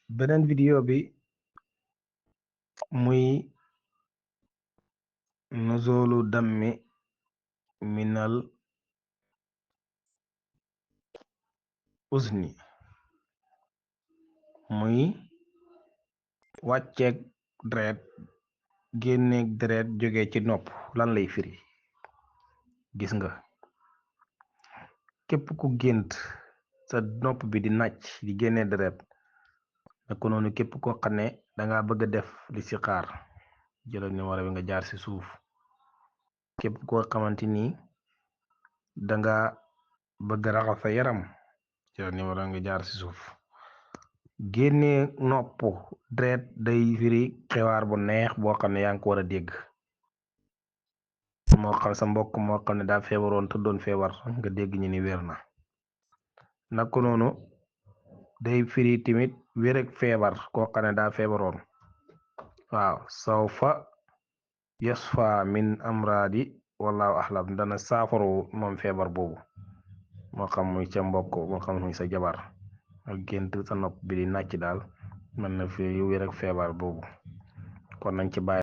beneen vidéo bi muy nuzulu dammi minal uzni muy wàcceeg deret génneeg deret jóge ci nopp lan lay firi. gis nga képp ku gént sa nopp bi di nàcc di génne deret naka noonu képp koo xam ne danga bëgg a def li ci xaar jëlal numéro bi nga jaar ci suuf. képp koo xamante ni danga bëgg raxas sa yaram jëlal numéro nga jaar ci suuf. génne nopp deret day firi xibaar bu neex boo xam ne yaa ngi ko war a dégg. moo xam sa mbokk moo xam ne daa feebaroon te doon feebar nga dégg ñu ni wér na. naka noonu day firi tamit wér ak feebar koo xam ne daa feebaroon. waaw sawfa yasfa min amradi wallahu ahlam dana saafaru moom feebar boobu moo xam muy sa mbokk moo xam muy sa jabar ak gént sa nopp bi di nàcc daal mën na fi wér ak feebar boobu kon nañ ci bàyyi